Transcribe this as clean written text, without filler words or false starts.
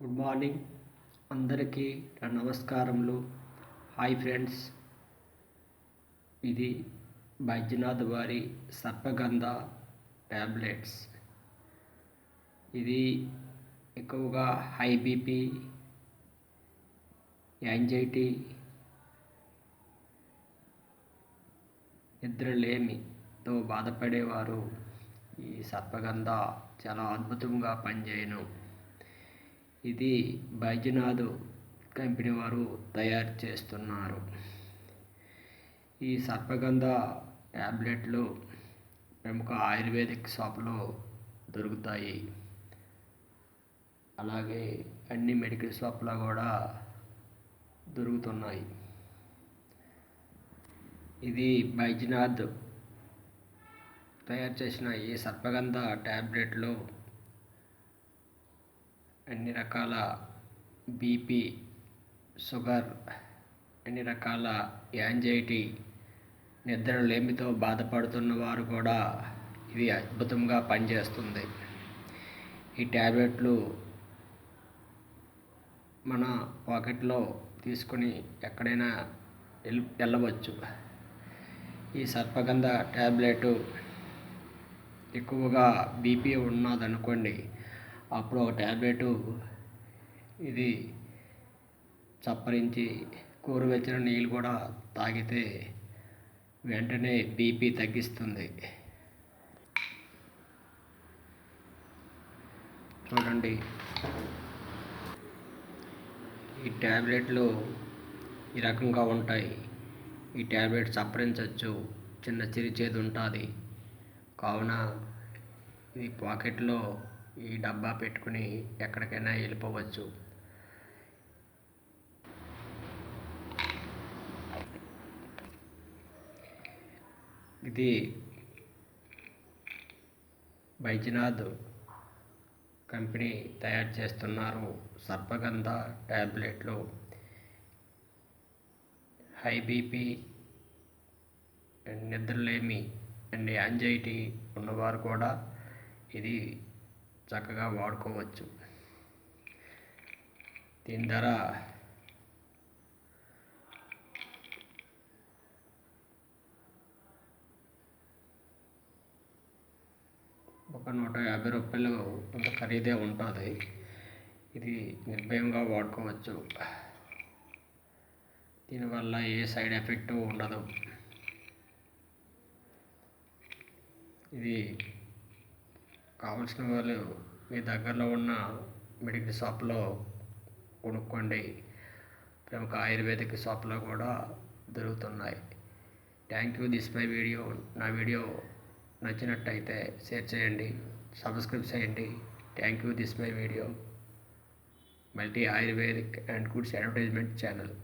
Good morning అందరికీ నా నమస్కారములు. హాయ్ ఫ్రెండ్స్, ఇది బైద్యనాథ్ వారి సర్పగంధ ట్యాబ్లెట్స్. ఇది ఎక్కువగా హై బీపీ, యాంగ్జైటీ, నిద్రలేమితో బాధపడేవారు ఈ సర్పగంధ చాలా అద్భుతంగా పనిచేయను. ఇది బైద్యనాథ్ కంపెనీ వారు తయారు చేస్తున్నారు. ఈ సర్పగంధ ట్యాబ్లెట్లు ప్రముఖ ఆయుర్వేదిక్ షాపులో దొరుకుతాయి. అలాగే అన్ని మెడికల్ షాపులో కూడా దొరుకుతున్నాయి. ఇది బైద్యనాథ్ తయారు చేసిన ఈ సర్పగంధ ట్యాబ్లెట్లు అన్ని రకాల బీపీ, షుగర్, అన్ని రకాల యాంగ్జైటీ, నిద్రలేమితో బాధపడుతున్న వారు కూడా ఇది అద్భుతంగా పనిచేస్తుంది. ఈ ట్యాబ్లెట్లు మన పాకెట్లో తీసుకొని ఎక్కడైనా వెళ్ళవచ్చు. ఈ సర్పగంధ ట్యాబ్లెట్ ఎక్కువగా బీపీ ఉన్నదనుకోండి, అప్పుడు ఒక ట్యాబ్లెట్ ఇది చప్పరించి గోరువెచ్చని నీళ్ళు కూడా తాగితే వెంటనే బీపీ తగ్గిస్తుంది. చూడండి, ఈ ట్యాబ్లెట్లు ఈ రకంగా ఉంటాయి. ఈ ట్యాబ్లెట్ చప్పరించవచ్చు, చిన్న చిరుచేదు ఉంటుంది. కావున ఈ పాకెట్లో ఈ డబ్బా పెట్టుకుని ఎక్కడికైనా వెళ్ళిపోవచ్చు. ఇది బైద్యనాథ్ కంపెనీ తయారు చేస్తున్నారు సర్పగంధ ట్యాబ్లెట్లు. హై బీపీ అండ్ నిద్రలేమి అండ్ యాంగ్జైటీ ఉన్నవారు కూడా ఇది చక్కగా వాడుకోవచ్చు. దీని ధర ఒక 150 రూపాయలు అంత ఖరీదే ఉంటుంది. ఇది నిర్భయంగా వాడుకోవచ్చు. దీనివల్ల ఏ సైడ్ ఎఫెక్ట్ ఉండదు. ఇది కావలసిన వాళ్ళు మీ దగ్గరలో ఉన్న మెడికల్ షాప్లో కొనుక్కోండి. ప్రముఖ ఆయుర్వేదిక్ షాప్లో కూడా దొరుకుతున్నాయి. Thank you. This my video. నా వీడియో నచ్చినట్టయితే షేర్ చేయండి, సబ్స్క్రైబ్ చేయండి. Thank you. This my video. Multi ayurvedic and goods advertisement channel.